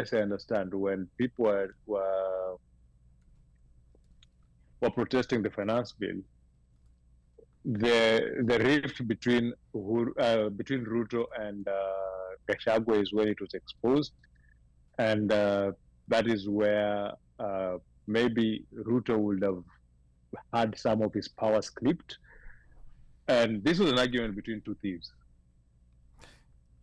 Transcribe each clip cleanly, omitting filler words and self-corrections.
yes, I understand. When people were protesting the finance bill, the rift between Ruto and Gachagua is when it was exposed, and that is where maybe Ruto would have had some of his powers clipped. And this was an argument between two thieves.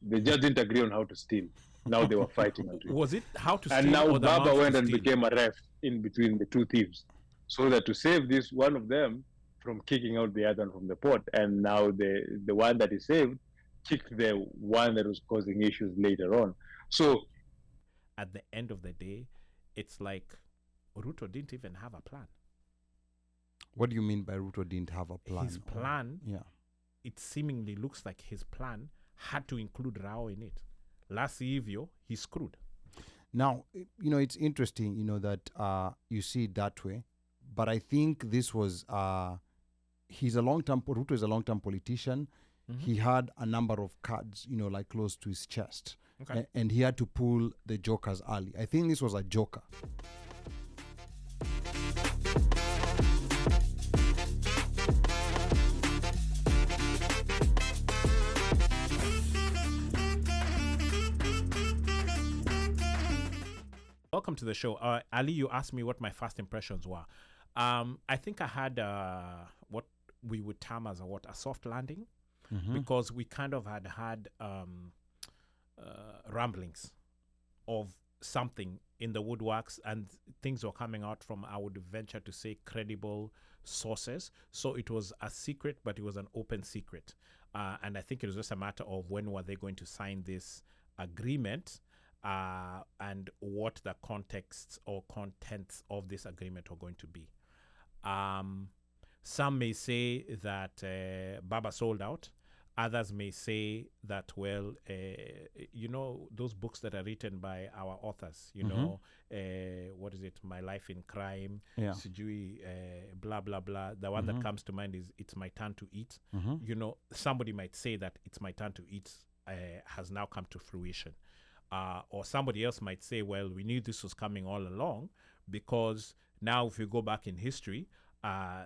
They just didn't agree on how to steal. Now they were fighting. Was it how to steal? And now or the Baba amount went to and steal? became a ref in between the two thieves, so that to save this one of them from kicking out the other one from the pot. And now the one that he saved kicked the one that was causing issues later on. So At the end of the day, it's like Ruto didn't even have a plan. What do you mean by Ruto didn't have a plan? His plan, Yeah. it seemingly looks like his plan had to include Rao in it. Last hivyo, he's screwed. Now, it's interesting, that you see it that way. But I think this was, Ruto is a long-term politician. Mm-hmm. He had a number of cards, like close to his chest. Okay. And he had to pull the jokers early. I think this was a joker. Welcome to the show. Ali, you asked me what my first impressions were. I think I had what we would term as a soft landing, because we kind of had ramblings of something in the woodworks, and things were coming out from, I would venture to say, credible sources. So it was a secret, but it was an open secret. And I think it was just a matter of when were they going to sign this agreement, and what the context or contents of this agreement are going to be. Some may say that Baba sold out. Others may say that, well, those books that are written by our authors, what is it? My Life in Crime, Yeah. Sijui, blah, blah, blah. The one that comes to mind is It's My Turn to Eat. Somebody might say that It's My Turn to Eat has now come to fruition. Or somebody else might say, well, we knew this was coming all along, because now if you go back in history,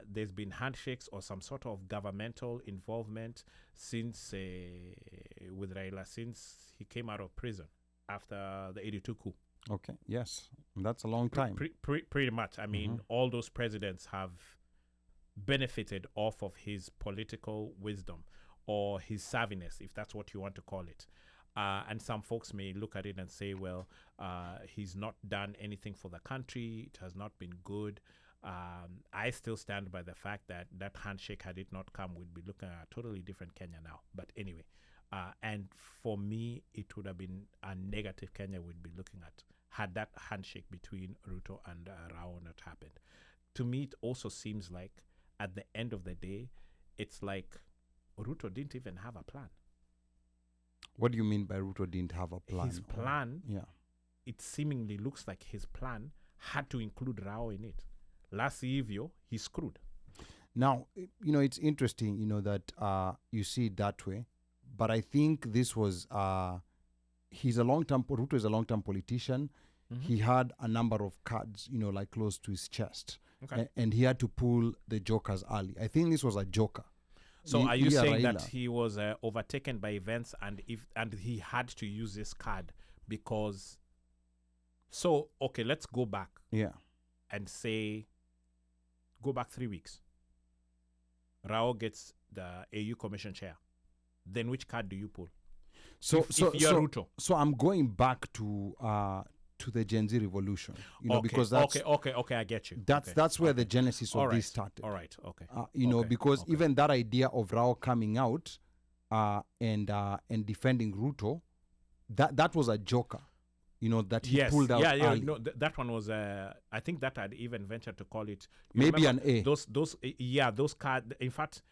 there's been handshakes or some sort of governmental involvement since with Raila, since he came out of prison after the 82 coup. Okay, yes. That's a long time. Pretty much. I mean, all those presidents have benefited off of his political wisdom or his savviness, if that's what you want to call it. And some folks may look at it and say, well, he's not done anything for the country. It has not been good. I still stand by the fact that that handshake, had it not come, we'd be looking at a totally different Kenya now. But anyway, and for me, it would have been a negative Kenya we'd be looking at had that handshake between Ruto and Rao not happened. To me, it also seems like at the end of the day, it's like Ruto didn't even have a plan. What do you mean by Ruto didn't have a plan? His plan, Yeah. it seemingly looks like his plan had to include Rao in it. Last hivyo, he's screwed. Now, it's interesting, that you see it that way. But I think this was, Ruto is a long-term politician. He had a number of cards, like close to his chest. Okay. And he had to pull the jokers early. I think this was a joker. So are you saying Raila. that he was overtaken by events and he had to use this card because... So, okay, let's go back Yeah. and say, go back 3 weeks. Rao gets the AU Commission chair. Then which card do you pull? So if you're Ruto. So I'm going back to the Gen Z revolution, Okay, because that's okay, I get you. that's where the genesis of All right, this started. All right, okay. Okay, because even that idea of Rao coming out and defending Ruto, that was a joker, that he pulled out early. No, that one was I think that I'd even ventured to call it Maybe remember an A. Those cards. In fact,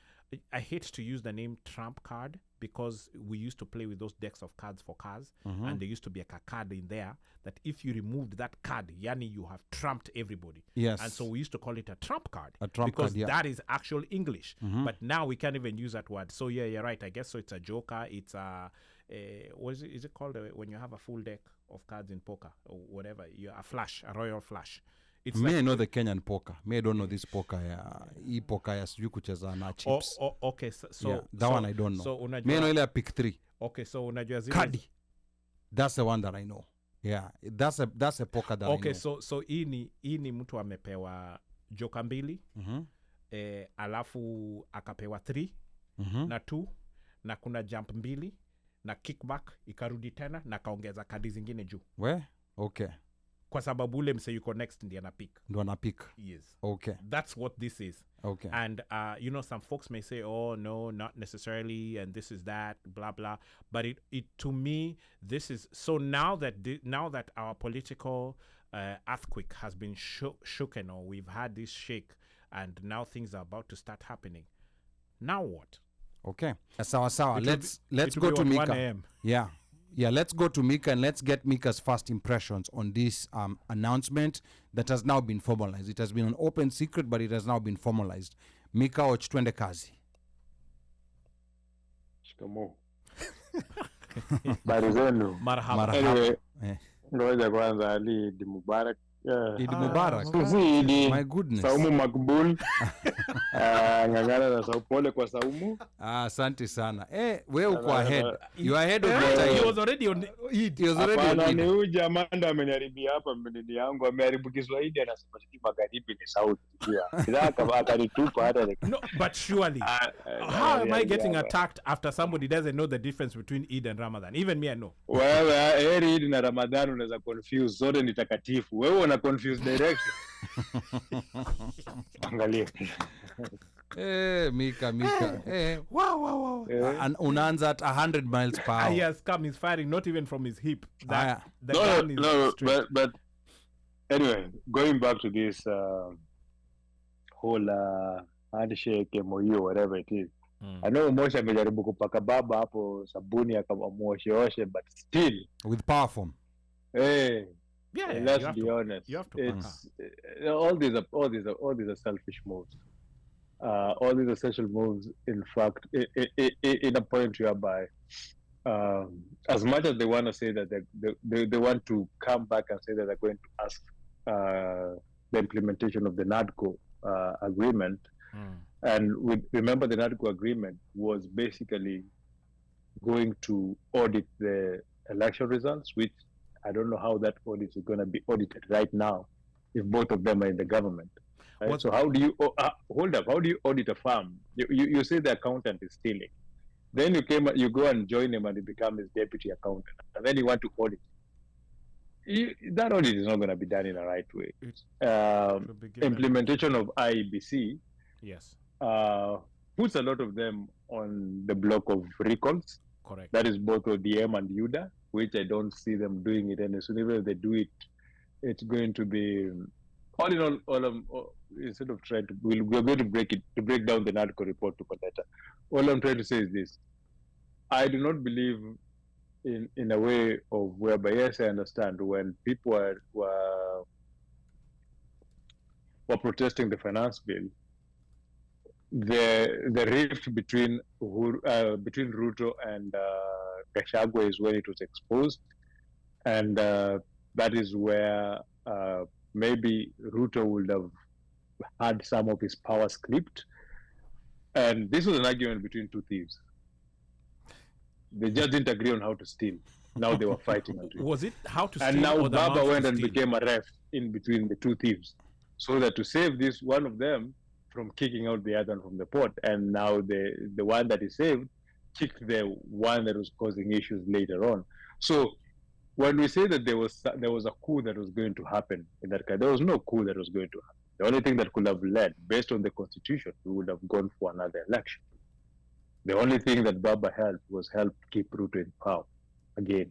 I hate to use the name trump card because we used to play with those decks of cards for cars, and there used to be a card in there that if you removed that card, yani you have trumped everybody. Yes. And so we used to call it a trump card. A trump because card, yeah. that is actual English. But now we can't even use that word. So yeah, you're right. I guess so. It's a joker. It's a what is it called when you have a full deck? of cards in poker or whatever. A royal flush. It's Me, I know the Kenyan poker. Me, I don't know this poker. Poker ya sijui kucheza na chips. Okay, so yeah, that one I don't know. So unajua, me, I know ile pick 3. Okay, so unajua zile. Kadi. That's the one that I know. Yeah, that's a poker that I know. Okay, so hii ni mtu amepewa joka 2. Alafu akapewa 3 na 2 na kuna jump 2 na kickback ikarudi tena na kaongeza kadi zingine juu. Okay. Kwa sababu ule mse yuko next ndiye anapick. Yes. Okay. That's what this is. Okay. And some folks may say, oh no, not necessarily, and this is that, blah blah. But it to me, this is so now that our political earthquake has been shooken, or we've had this shake, and now things are about to start happening. Now what? Okay. Sawa. Let's go to Mika. 1 a.m. Yeah, let's go to Mika and let's get Mika's first impressions on this announcement that has now been formalized. It has been an open secret, but it has now been formalized. Mika, twende kazi. Shikamoo. Habari zenu. Marhaba. Anyway, ngoja kwanza Ali Idi Mubarak. Idi Mubarak. My goodness. Saumu makbul. Ngangana na pole kwa Saumu. Asante sana. Wewe uko ahead. You are ahead of the time. He was already on Eid. He was already on Eid. Ni huyu jamaa ndo ameniharibia hapa mbele yangu. Ameharibu Kiswahili, anasema sisi magharibi ni Saudi. Bila akanitupa hata. No, but surely. How am I getting attacked after somebody doesn't know the difference between Eid and Ramadan? Even me, I know. Wewe Eid na Ramadan unaweza confuse, zote ni takatifu. Wewe una confuse direction. Angalia. Mika. Wow. Unaanza at 100 miles per hour. He has come, he's firing not even from his hip. The gun is straight. But anyway, going back to this whole handshake, MOU, whatever it is. I know Moshe amejaribu kupaka baba hapo sabuni akamwosheoshe, but still with power form. Let's be honest. You have to it's all these are selfish moves. All these are social moves. In fact, in a point whereby, as much as they want to say that they want to come back and say that they're going to ask the implementation of the NADCO agreement, and remember the NADCO agreement was basically going to audit the election results, which I don't know how that audit is going to be audited right now if both of them are in the government. Right? So how do you hold up? How do you audit a firm? You say the accountant is stealing, then you go and join him and you become his deputy accountant, and then you want to audit. That audit is not going to be done in the right way. Implementation of IEBC, yes, puts a lot of them on the block of recalls. Correct. That is both ODM and UDA, which I don't see them doing it. And as soon as they do it, it's going to be all in all. Instead of trying to, we're going to break down the NADCO report to Coletta. All I'm trying to say is this: I do not believe in a way of whereby, yes, I understand when people were protesting the finance bill, the rift between Ruto and Gachagua is when it was exposed, and that is where maybe Ruto would have had some of his powers clipped. And this was an argument between two thieves. They just didn't agree on how to steal. Now they were fighting. Was it how to steal? And now Baba went and became a ref in between the two thieves, so that to save this one of them from kicking out the other from the pot, and now the one that is saved kicked the one that was causing issues later on. So when we say that there was a coup that was going to happen in that case, there was no coup that was going to happen. The only thing that could have led, based on the constitution, we would have gone for another election. The only thing that Baba helped was help keep Ruto in power again.